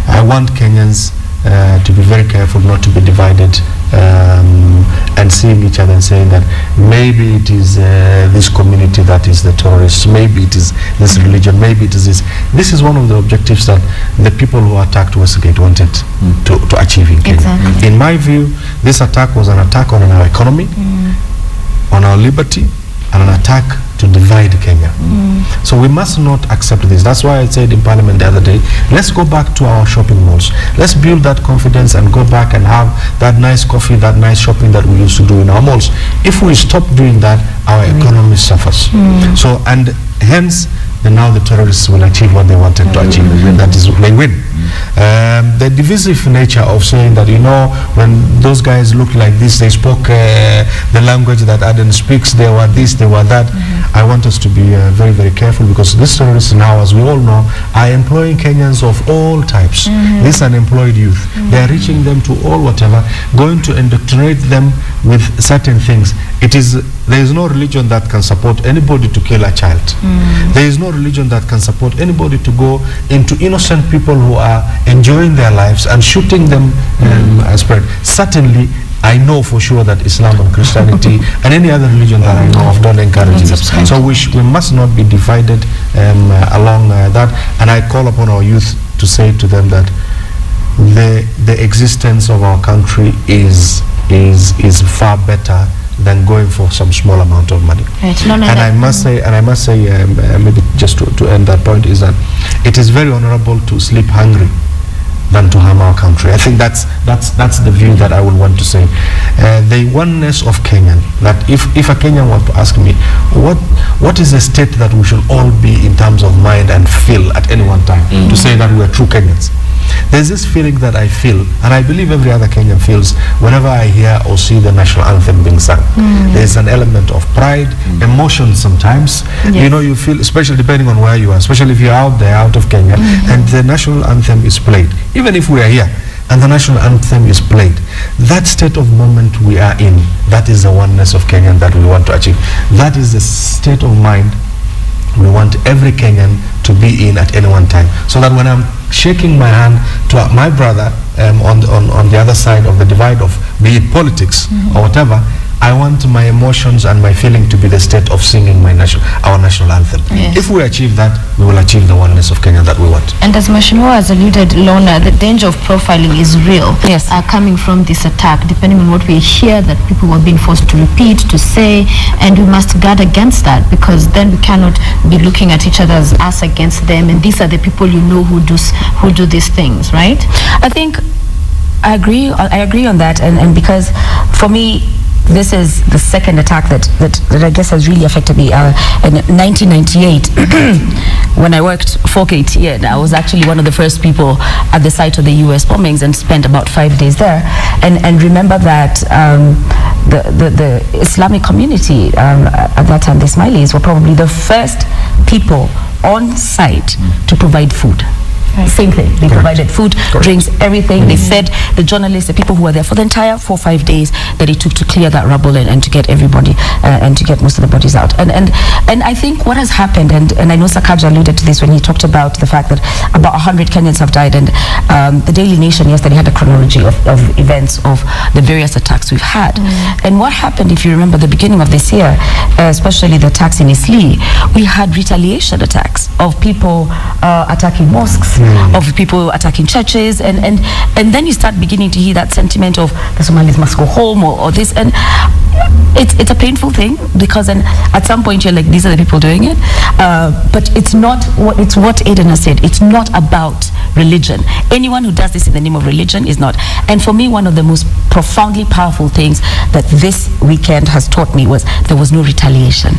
I want Kenyans to be very careful not to be divided and seeing each other and saying that maybe it is this community that is the terrorists, maybe it is this religion, maybe it is this. This is one of the objectives that the people who attacked Westgate wanted to achieve in Kenya. Exactly. In my view, this attack was an attack on our economy, on our liberty, and an attack to divide Kenya. So we must not accept this. That's why I said in Parliament the other day, let's go back to our shopping malls. Let's build that confidence and go back and have that nice coffee, that nice shopping that we used to do in our malls. If we stop doing that, our economy suffers. So, and hence, now the terrorists will achieve what they wanted to achieve. That is, they win. The divisive nature of saying that, when those guys look like this, they spoke the language that Aden speaks, they were this, they were that. I want us to be very, very careful, because these terrorists now, as we all know, are employing Kenyans of all types. These unemployed youth, they are reaching them to all whatever, going to indoctrinate them with certain things. There is no religion that can support anybody to kill a child. There is no religion that can support anybody to go into innocent people who are enjoying their lives and shooting them as spread. Certainly, I know for sure that Islam and Christianity and any other religion that I know of don't encourage this. So we must not be divided along that. And I call upon our youth to say to them that the existence of our country is far better than going for some small amount of money. And I must say, maybe just to end that point, is that it is very honorable to sleep hungry than to harm our country. I think that's the view that I would want to say. The oneness of Kenyan, that if a Kenyan were to ask me, what is the state that we should all be in terms of mind and feel at any one time, to say that we are true Kenyans? There's this feeling that I feel, and I believe every other Kenyan feels, whenever I hear or see the national anthem being sung. There's an element of pride, emotion sometimes. Yes. You feel, especially depending on where you are, especially if you're out there, out of Kenya, and the national anthem is played. Even if we are here, and the national anthem is played, that state of moment we are in, that is the oneness of Kenyan that we want to achieve. That is the state of mind We want every Kenyan to be in at any one time, so that when I'm shaking my hand to my brother on the other side of the divide of, be it politics or whatever, I want my emotions and my feeling to be the state of singing our national anthem. Yes. If we achieve that, we will achieve the oneness of Kenya that we want. And as Mheshimiwa has alluded, Lorna, the danger of profiling is real. Yes. Coming from this attack, depending on what we hear that people were being forced to repeat, to say, and we must guard against that, because then we cannot be looking at each other as us against them, and these are the people you know who do these things, right? I think I agree on that, and because for me, this is the second attack that I guess has really affected me. In 1998, when I worked for KTN, I was actually one of the first people at the site of the US bombings and spent about 5 days there. And remember that the Islamic community at that time, the Ismailis, were probably the first people on site to provide food. Right. Same thing. They provided food, drinks, everything. They fed the journalists, the people who were there for the entire 4 or 5 days that it took to clear that rubble and to get everybody and to get most of the bodies out. And I think what has happened, and I know Sakaja alluded to this when he talked about the fact that about 100 Kenyans have died, and the Daily Nation yesterday had a chronology of events of the various attacks we've had. And what happened, if you remember the beginning of this year, especially the attacks in Isli, we had retaliation attacks of people attacking mosques, of people attacking churches, and then you start beginning to hear that sentiment of the Somalis must go home or this, and it's a painful thing, because then at some point you're like, these are the people doing it, but it's not what Aiden has said. It's not about religion. Anyone who does this in the name of religion is not. And for me, one of the most profoundly powerful things that this weekend has taught me was there was no retaliation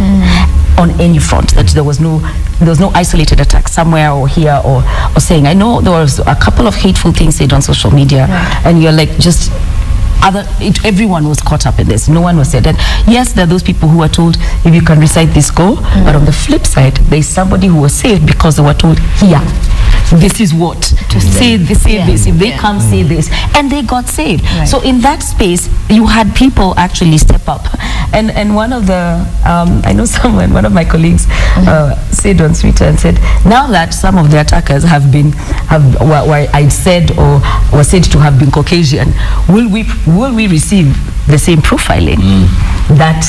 on any front, that there was no isolated attack somewhere or here or saying. I know there was a couple of hateful things said on social media, and you're like, just everyone was caught up in this. No one was said. And yes, there are those people who are told, if you can recite this, go. But on the flip side, there's somebody who was saved because they were told, here, this is what to say this. If they come, say this, and they got saved. So in that space, you had people actually step up. And one of the I know one of my colleagues said on Twitter and said, now that some of the attackers I said or were said to have been Caucasian, will we receive the same profiling that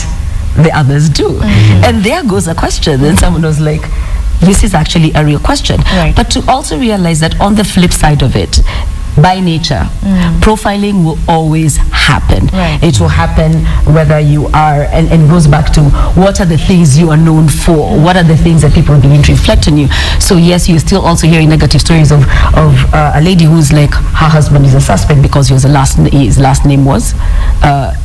the others do? And there goes a question. Then someone was like, this is actually a real question. But to also realize that on the flip side of it, by nature, profiling will always happen. It will happen whether you are, and it goes back to what are the things you are known for, what are the things that people begin to reflect on you. So yes, you're still also hearing negative stories of a lady who's like, her husband is a suspect because his last name was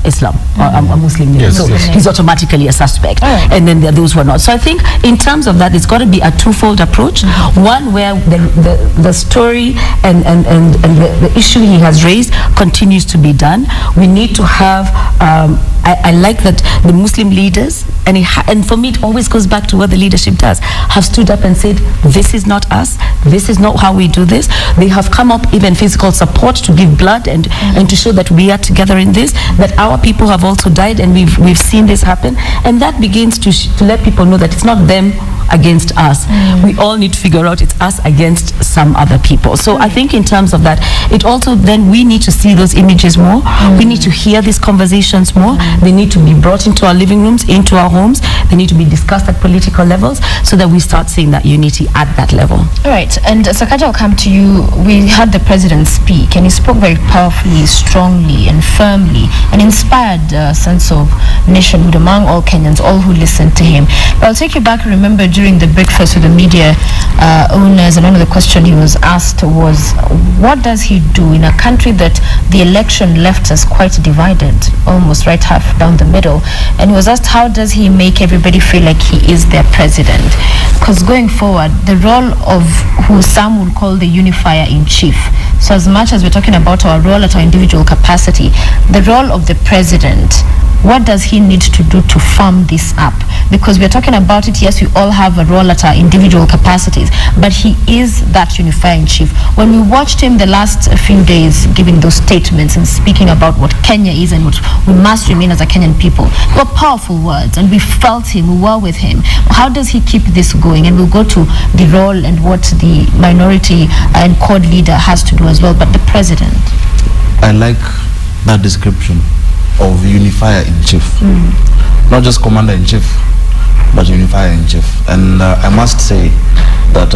Islam, a Muslim name. So he's automatically a suspect. And then there are those who are not. So I think in terms of that, it's got to be a twofold approach. One where the story and the issue he has raised continues to be done. We need to have, I like that the Muslim leaders, and for me it always goes back to what the leadership does, have stood up and said, this is not us, this is not how we do this. They have come up, even physical support to give blood and to show that we are together in this, that our people have also died, and we've seen this happen. And that begins to let people know that it's not them against us. We all need to figure out it's us against some other people. So I think in terms of that, it also then we need to see those images more. We need to hear these conversations more. They need to be brought into our living rooms, into our homes. They need to be discussed at political levels so that we start seeing that unity at that level. All right, and Sakaja, I'll come to you. We had the president speak, and he spoke very powerfully, strongly, and firmly, and inspired a sense of nationhood among all Kenyans, all who listened to him. But I'll take you back. Remember, during the breakfast with the media owners, and one of the questions he was asked was, what does he do in a country that the election left us quite divided, almost right half down the middle? And he was asked, how does he make everybody feel like he is their president? Because going forward, the role of who some would call the unifier in chief, So as much as we're talking about our role at our individual capacity, the role of the president, what does he need to do to firm this up? Because we're talking about it, yes, we all have a role at our individual capacities, but he is that unifying chief. When we watched him the last few days giving those statements and speaking about what Kenya is and what we must remain as a Kenyan people, were powerful words, and we felt him, we were with him. How does he keep this going? And we'll go to the role and what the minority and CORD leader has to do as well, but the president. I like that description of unifier in chief, not just commander in chief, but unifier in chief. And I must say that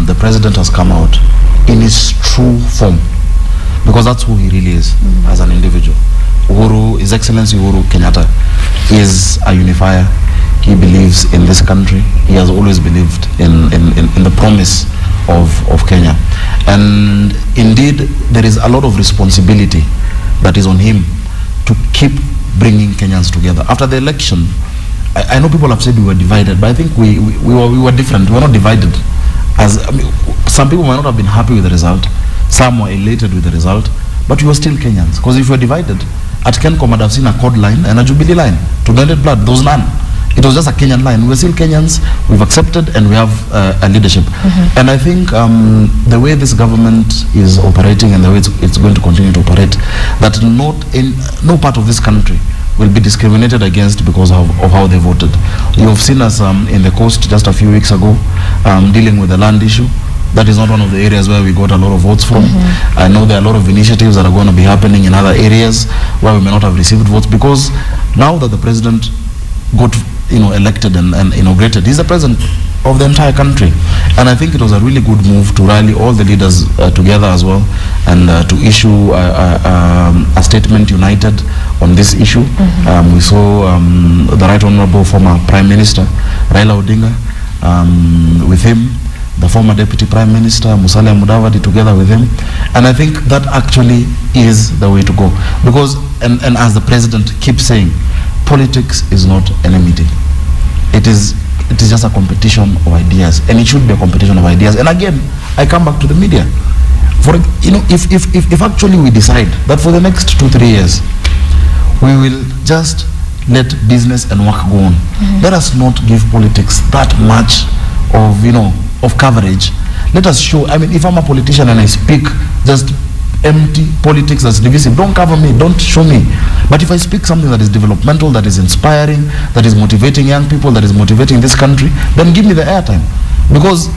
the president has come out in his true form, because that's who he really is as an individual. His Excellency Uhuru Kenyatta is a unifier. He believes in this country. He has always believed in the promise of Kenya. And indeed, there is a lot of responsibility that is on him to keep bringing Kenyans together. After the election, I know people have said we were divided, but I think we were different. We were not divided. Some people might not have been happy with the result. Some were elated with the result, but we were still Kenyans. Because if we were divided, at Kencom I'd have seen a CORD line and a Jubilee line. To donated blood, there was none. It was just a Kenyan line. We're still Kenyans, we've accepted, and we have a leadership. And I think the way this government is operating and the way it's going to continue to operate, that no part of this country will be discriminated against because of how they voted. You have seen us in the coast just a few weeks ago dealing with the land issue. That is not one of the areas where we got a lot of votes from. I know there are a lot of initiatives that are going to be happening in other areas where we may not have received votes, because now that the president got elected and inaugurated, he's the president of the entire country. And I think it was a really good move to rally all the leaders together as well, and to issue a statement united on this issue. We saw the Right Honorable former Prime Minister Raila Odinga with him, the former Deputy Prime Minister Musalia Mudavadi together with him. And I think that actually is the way to go, because and as the president keeps saying, politics is not enmity. It is just a competition of ideas, and it should be a competition of ideas. And again, I come back to the media. For if actually we decide that for the next 2-3 years we will just let business and work go on, let us not give politics that much of coverage. Let us show. I mean, if I'm a politician and I speak just empty politics that's divisive, don't cover me, don't show me. But if I speak something that is developmental, that is inspiring, that is motivating young people, that is motivating this country, then give me the airtime. Because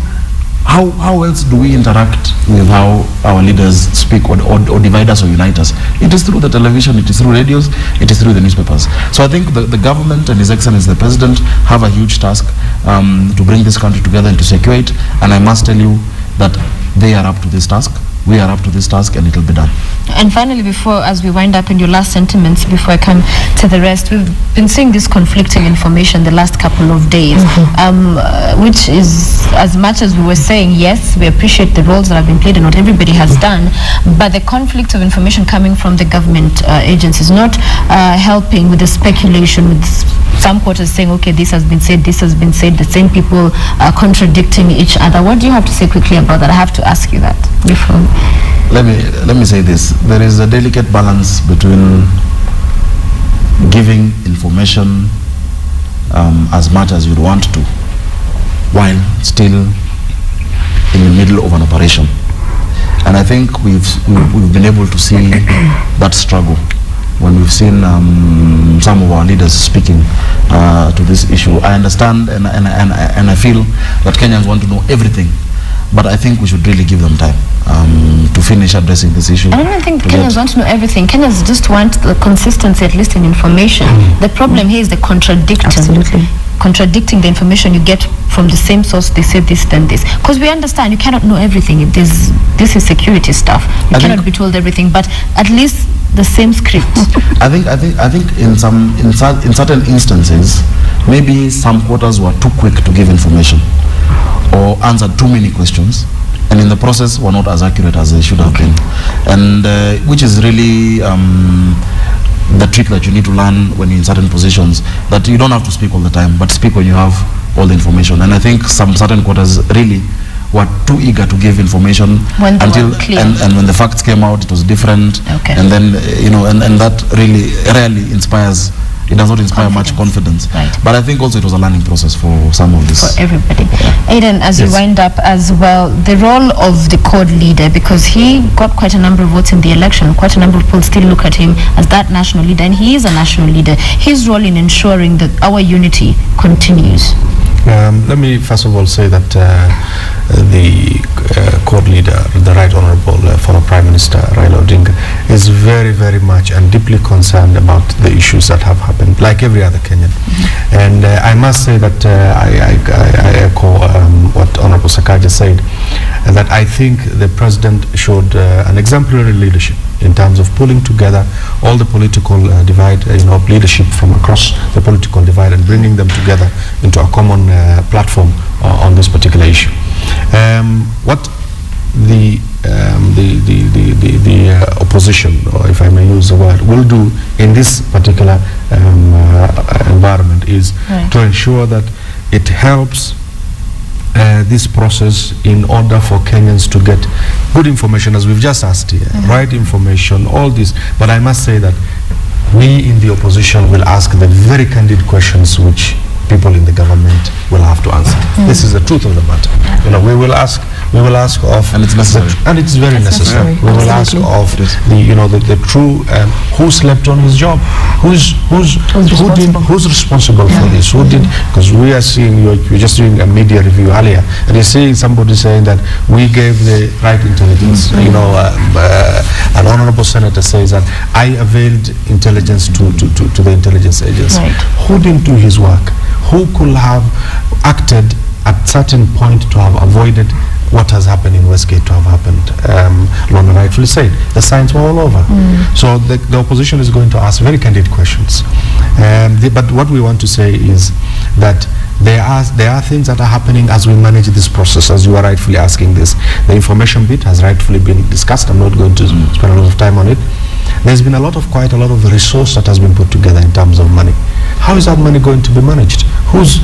how else do we interact with how our leaders speak or divide us or unite us? It is through the television, it is through radios, it is through the newspapers. So I think the government and His Excellency the President have a huge task to bring this country together and to secure it. And I must tell you that they are up to this task. We are up to this task, and it will be done. And finally, as we wind up in your last sentiments, before I come to the rest, we've been seeing this conflicting information the last couple of days, which is, as much as we were saying, yes, we appreciate the roles that have been played and what everybody has done, but the conflict of information coming from the government agencies not helping with the speculation, with some quarters saying, okay, this has been said, the same people contradicting each other. What do you have to say quickly about that? I have to ask you that before. Let me say this. There is a delicate balance between giving information as much as you'd want to, while still in the middle of an operation. And I think we've been able to see that struggle when we've seen some of our leaders speaking to this issue. I understand and I feel that Kenyans want to know everything, but I think we should really give them time to finish addressing this issue. I don't think Kenyans want to know everything. Kenyans just want the consistency, at least in information. The problem here is the contradicting the information you get from the same source. They say this, then this. Because we understand you cannot know everything. This is security stuff. You cannot be told everything, but at least the same script. I think in certain instances, maybe some quarters were too quick to give information or answered too many questions, and in the process were not as accurate as they should have been, and which is really the trick that you need to learn when you're in certain positions, that you don't have to speak all the time, but speak when you have all the information. And I think some certain quarters really were too eager to give information when until and when the facts came out, it was different. Okay. And then and that really rarely inspires. It does not inspire much confidence. Right. But I think also it was a learning process for some of this. For everybody. Aiden, as you wind up as well, the role of the CORD leader, because he got quite a number of votes in the election, quite a number of people still look at him as that national leader, and he is a national leader. His role in ensuring that our unity continues. Let me first of all say that the CORD leader, the Right Honorable former Prime Minister Raila Odinga, is very, very much and deeply concerned about the issues that have happened, like every other Kenyan. And I must say that I echo what Honorable Sakaja said, that I think the President showed an exemplary leadership in terms of pulling together all the political divide, leadership from across the political divide, and bringing them together into a common platform on this particular issue. What the opposition, or if I may use the word, will do in this particular environment is to ensure that it helps this process in order for Kenyans to get good information, as we've just asked here, right information, all this. But I must say that we in the opposition will ask the very candid questions which people in the government will have to answer. This is the truth of the matter. We will ask of, and it's necessary, and it's very necessary. We will ask of the true who slept on his job, who's responsible for this, who did, because we are seeing you're just doing a media review earlier, and you're seeing somebody saying that we gave the right intelligence. An honorable senator says that I availed intelligence to the intelligence agency. Who didn't do his work? Who could have acted at certain point to have avoided what has happened in Westgate to have happened? Lorna rightfully said, the signs were all over. So the opposition is going to ask very candid questions. But what we want to say is that there are things that are happening as we manage this process, as you are rightfully asking this. The information bit has rightfully been discussed. I'm not going to spend a lot of time on it. There's been quite a lot of resource that has been put together in terms of money. How is that money going to be managed?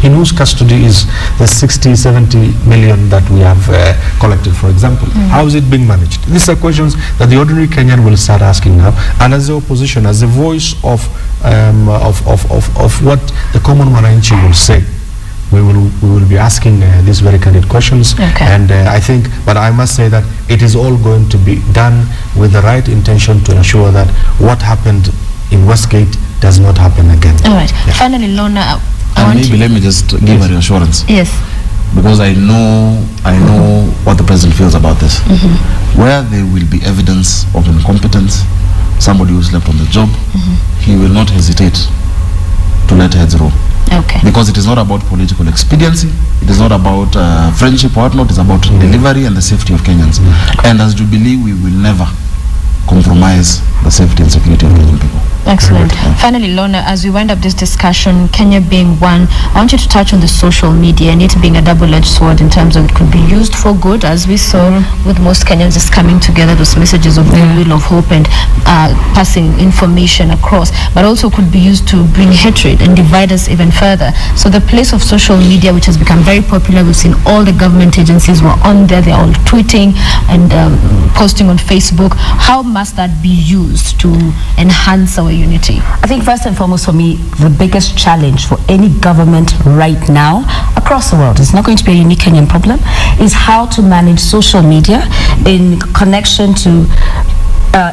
In whose custody is the 60-70 million that we have collected, for example? How is it being managed? These are questions that the ordinary Kenyan will start asking now. And as the opposition, as the voice of what the common Mwananchi will say, we will be asking these very candid questions. And but I must say that it is all going to be done with the right intention to ensure that what happened in Westgate does not happen again. All right. Finally, Lorna, let me just give a reassurance. Yes. Because I know what the president feels about this. Where there will be evidence of incompetence, somebody who slept on the job, he will not hesitate to let heads roll. Because it is not about political expediency, it is not about friendship or whatnot, it's about delivery and the safety of Kenyans. And as Jubilee, we will never compromise the safety and security of Kenyan people. Excellent. Finally, Lorna, as we wind up this discussion, Kenya being one, I want you to touch on the social media and it being a double-edged sword in terms of it could be used for good, as we saw with most Kenyans just coming together, those messages of goodwill, of hope, and passing information across, but also could be used to bring hatred and divide us even further. So the place of social media, which has become very popular, we've seen all the government agencies were on there, they're all tweeting and posting on Facebook. How must that be used to enhance our unity? I think first and foremost for me, the biggest challenge for any government right now across the world, it's not going to be a unique Kenyan problem, is how to manage social media in connection to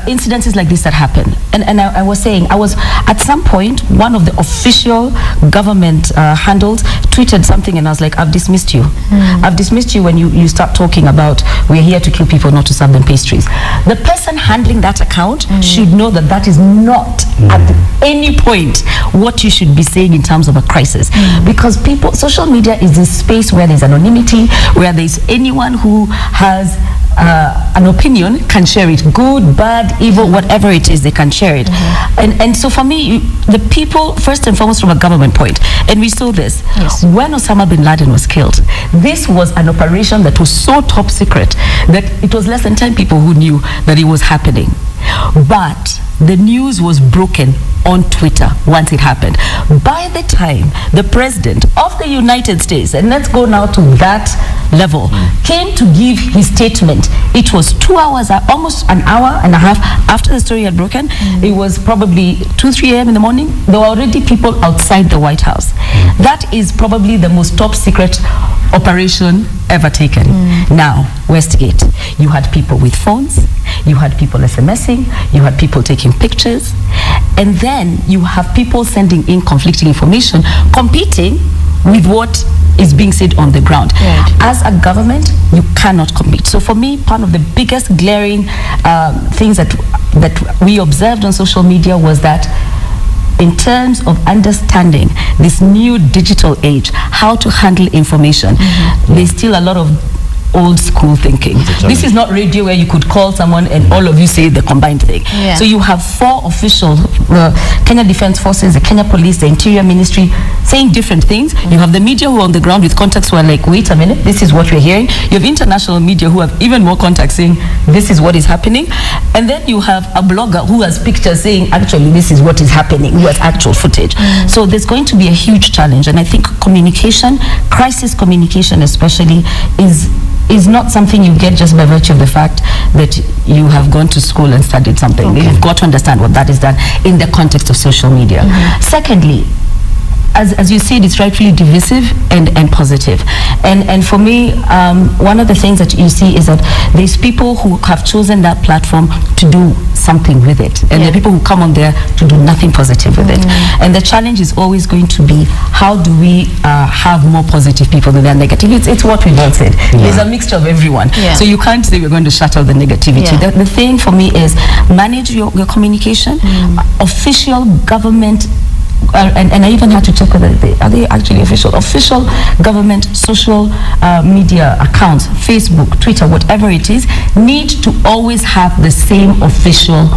incidences like this that happen. And I was saying, I was at some point, one of the official government handles tweeted something and I was like, I've dismissed you. I've dismissed you when you start talking about we're here to kill people, not to serve them pastries. The person handling that account should know that that is not at any point what you should be saying in terms of a crisis. Because social media is a space where there's anonymity, where there's anyone who has an opinion can share it, good, bad, evil, whatever it is, they can share it. And so for me, the people, first and foremost from a government point, and we saw this, when Osama bin Laden was killed, this was an operation that was so top secret that it was less than 10 people who knew that it was happening. But the news was broken on Twitter once it happened. By the time the president of the United States, and let's go now to that level, came to give his statement, it was 2 hours, almost an hour and a half after the story had broken. It was probably 2-3 a.m. in the morning. There were already people outside the White House. That is probably the most top secret operation ever taken. Now, Westgate, you had people with phones, you had people SMSing, you had people taking pictures, and then you have people sending in conflicting information, competing with what is being said on the ground. Right. As a government, you cannot compete. So for me, part of the biggest glaring things that we observed on social media was that in terms of understanding this new digital age, how to handle information, there's still a lot of old school thinking. This is not radio where you could call someone and all of you say the combined thing. Yeah. So you have 4 officials, Kenya Defense Forces, the Kenya Police, the Interior Ministry, saying different things. You have the media who are on the ground with contacts who are like, wait a minute, this is what we're hearing. You have international media who have even more contacts saying, this is what is happening. And then you have a blogger who has pictures saying, actually, this is what is happening, who has actual footage. So there's going to be a huge challenge. And I think communication, crisis communication especially, is not something you get just by virtue of the fact that you have gone to school and studied something. Okay. You've got to understand what that is done in the context of social media. Secondly, as you said, it's rightfully divisive and positive. And for me, one of the things that you see is that there's people who have chosen that platform to do something with it. And there are people who come on there to do nothing positive with it. And the challenge is always going to be, how do we have more positive people than negative? It's what we've all said. There's a mixture of everyone. So you can't say we're going to shut out the negativity. The thing for me is manage your communication. Official government, and I even had to check whether are they actually official government social media accounts, Facebook, Twitter, whatever it is, need to always have the same official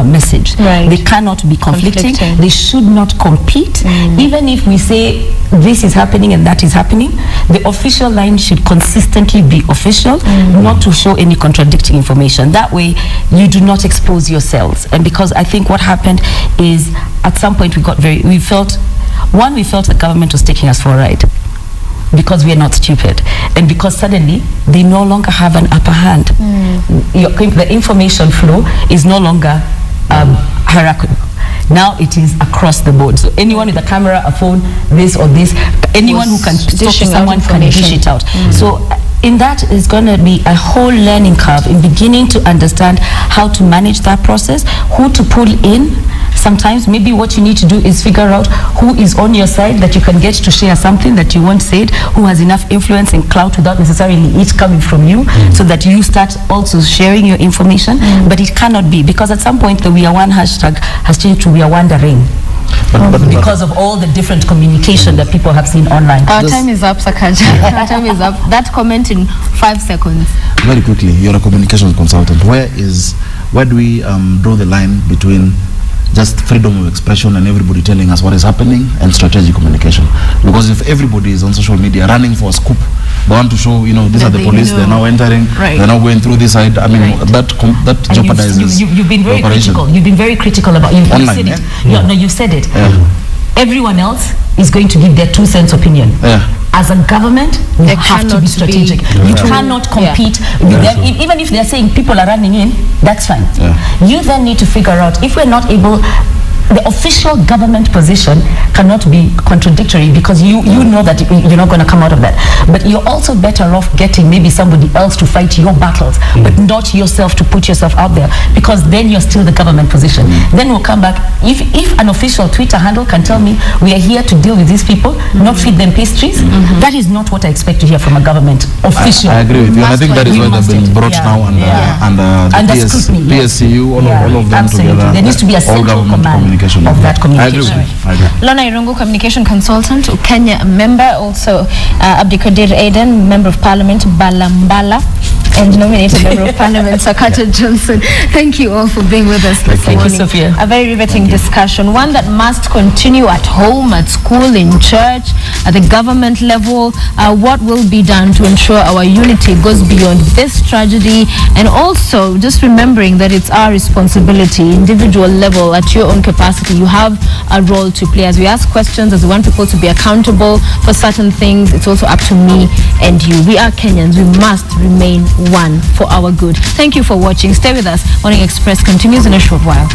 message. They cannot be conflicting. They should not compete. Even if we say this is happening and that is happening, the official line should consistently be official, not to show any contradicting information. That way you do not expose yourselves. And because I think what happened is, at some point we felt the government was taking us for a ride, because we are not stupid, and because suddenly they no longer have an upper hand. The information flow is no longer hierarchical. Now it is across the board. So anyone with a camera, a phone, this or this, anyone who can talk to someone can dish it out. So in that is going to be a whole learning curve in beginning to understand how to manage that process, who to pull in. Sometimes maybe what you need to do is figure out who is on your side that you can get to share something that you once said, who has enough influence and clout without necessarily it coming from you, so that you start also sharing your information. But it cannot be, because at some point the We Are One hashtag has changed to We Are Wondering. Because of all the different communication that people have seen online. Our time is up, Sakaja. Our time is up. That comment in 5 seconds. Very quickly, you're a communications consultant. Where do we draw the line between just freedom of expression and everybody telling us what is happening and strategic communication? Because if everybody is on social media running for a scoop, they want to show, these are the police, they're now entering, they're now going through this side. I mean, that jeopardizes you've been very critical. You've been very critical about you online. Said it. No, you said it. Everyone else is going to give their 2 cents opinion. As a government, you have to be strategic. You cannot compete with them. Even if they're saying people are running in, that's fine. You then need to figure out, if we're not able, the official government position cannot be contradictory, because you know that you're not going to come out of that. But you're also better off getting maybe somebody else to fight your battles, but not yourself to put yourself out there, because then you're still the government position. Then we'll come back. If an official Twitter handle can tell me we are here to deal with these people, not feed them pastries, that is not what I expect to hear from a government official. I agree with you. And I think that is why they've been brought now under the PSCU, all of them together. There needs to be a central command of that communication. I agree. Lona Irungu, communication consultant, Kenya member, also Abdikadir Aden, member of parliament, Balambala. and nominated Member of Parliament, Sakata Johnson. Thank you all for being with us this evening. Sophia. A very riveting discussion, one that must continue at home, at school, in church, at the government level. What will be done to ensure our unity goes beyond this tragedy, and also just remembering that it's our responsibility, individual level, at your own capacity. You have a role to play. As we ask questions, as we want people to be accountable for certain things, it's also up to me and you. We are Kenyans. We must remain one for our good. Thank you for watching. Stay with us. Morning Express continues in a short while.